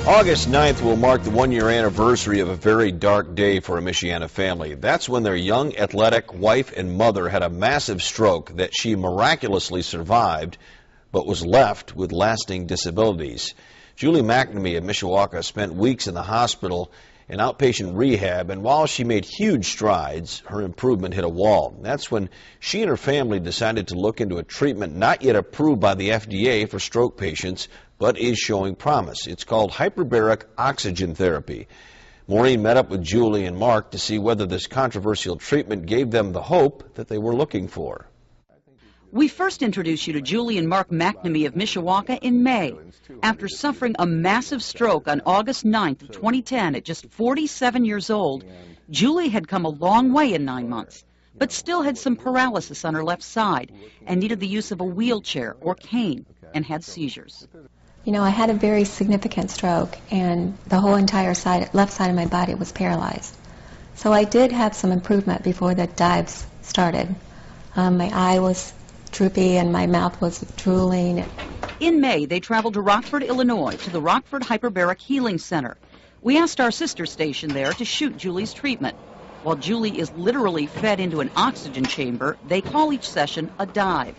August 9th will mark the one-year anniversary of a very dark day for a Michiana family. That's when their young, athletic wife and mother had a massive stroke that she miraculously survived, but was left with lasting disabilities. Julie McNamee of Mishawaka spent weeks in the hospital in outpatient rehab, and while she made huge strides, her improvement hit a wall. That's when she and her family decided to look into a treatment not yet approved by the FDA for stroke patients, but is showing promise. It's called hyperbaric oxygen therapy. Maureen met up with Julie and Mark to see whether this controversial treatment gave them the hope that they were looking for. We first introduced you to Julie and Mark McNamee of Mishawaka in May. After suffering a massive stroke on August 9th of 2010 at just 47 years old, Julie had come a long way in 9 months, but still had some paralysis on her left side and needed the use of a wheelchair or cane and had seizures. You know, I had a very significant stroke, and the whole entire left side of my body was paralyzed. So I did have some improvement before the dives started. My eye was droopy and my mouth was drooling. In May, they traveled to Rockford, Illinois, to the Rockford Hyperbaric Healing Center. We asked our sister station there to shoot Julie's treatment. While Julie is literally fed into an oxygen chamber, they call each session a dive.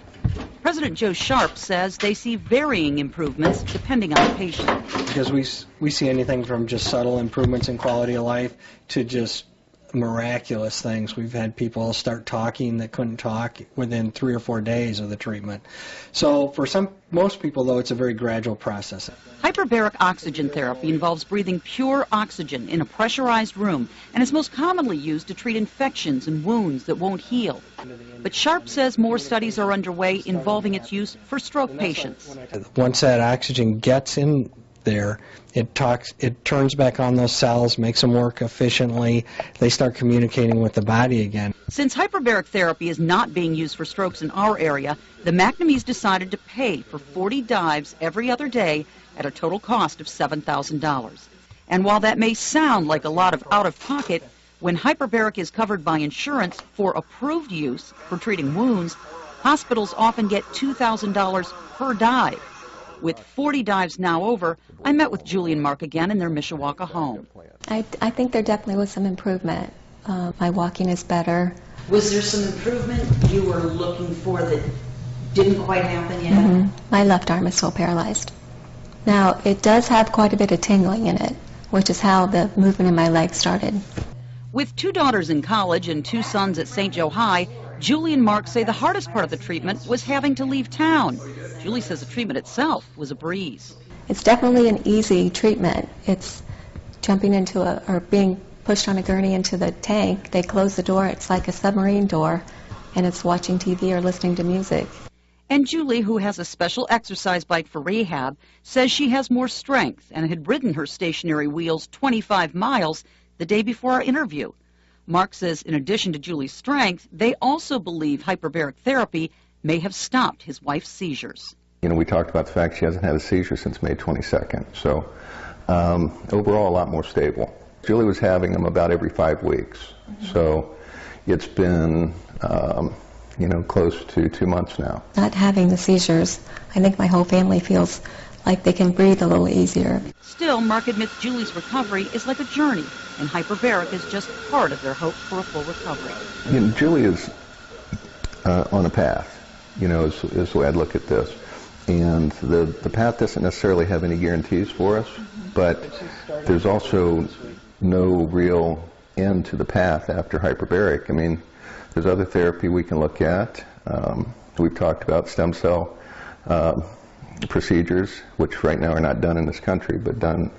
President Joe Sharp says they see varying improvements depending on the patient. Because we see anything from just subtle improvements in quality of life to just miraculous things. We've had people start talking that couldn't talk within 3 or 4 days of the treatment. So for most people, though, it's a very gradual process. Hyperbaric oxygen therapy involves breathing pure oxygen in a pressurized room and is most commonly used to treat infections and wounds that won't heal. But Sharp says more studies are underway involving its use for stroke patients. Once that oxygen gets in there, it turns back on those cells, makes them work efficiently. They start communicating with the body again. Since hyperbaric therapy is not being used for strokes in our area, the McNamees decided to pay for 40 dives every other day at a total cost of $7,000. And while that may sound like a lot of out-of-pocket, when hyperbaric is covered by insurance for approved use for treating wounds, hospitals often get $2,000 per dive. With 40 dives now over, I met with Julie and Mark again in their Mishawaka home. I think there definitely was some improvement. My walking is better. Was there some improvement you were looking for that didn't quite happen yet? Mm-hmm. My left arm is still paralyzed. Now, it does have quite a bit of tingling in it, which is how the movement in my legs started. With 2 daughters in college and 2 sons at St. Joe High, Julie and Mark say the hardest part of the treatment was having to leave town. Julie says the treatment itself was a breeze. It's definitely an easy treatment. It's jumping into or being pushed on a gurney into the tank. They close the door. It's like a submarine door, and it's watching TV or listening to music. And Julie, who has a special exercise bike for rehab, says she has more strength and had ridden her stationary wheels 25 miles the day before our interview. Mark says in addition to Julie's strength, they also believe hyperbaric therapy may have stopped his wife's seizures. You know, we talked about the fact she hasn't had a seizure since May 22nd, so overall a lot more stable. Julie was having them about every 5 weeks, so it's been, you know, close to 2 months now. Not having the seizures, I think my whole family feels like they can breathe a little easier. Still, Mark admits Julie's recovery is like a journey, and hyperbaric is just part of their hope for a full recovery. You know, Julie is on a path, you know, is the way I'd look at this. And the path doesn't necessarily have any guarantees for us, but there's also no real end to the path after hyperbaric. I mean, there's other therapy we can look at. We've talked about stem cell procedures, which right now are not done in this country, but done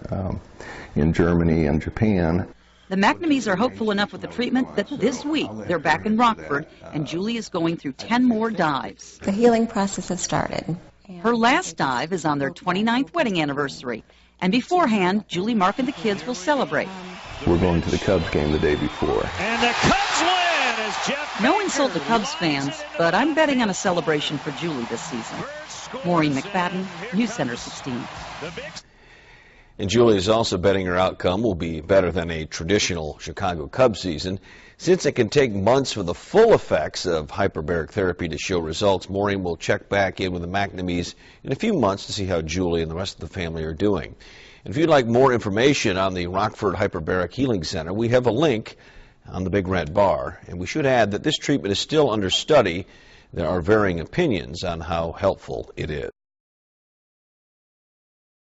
in Germany and Japan. The McNamees are hopeful enough with the treatment that this week they're back in Rockford, and Julie is going through 10 more dives. The healing process has started. Her last dive is on their 29th wedding anniversary, and beforehand, Julie, Mark, and the kids will celebrate. We're going to the Cubs game the day before. And the Cubs win as Jeff... No insult to Cubs fans, but I'm betting on a celebration for Julie this season. Maureen McFadden, News Center 16. And Julie is also betting her outcome will be better than a traditional Chicago Cubs season. Since it can take months for the full effects of hyperbaric therapy to show results, Maureen will check back in with the McNamees in a few months to see how Julie and the rest of the family are doing. And if you'd like more information on the Rockford Hyperbaric Healing Center, we have a link on the big red bar. And we should add that this treatment is still under study. There are varying opinions on how helpful it is.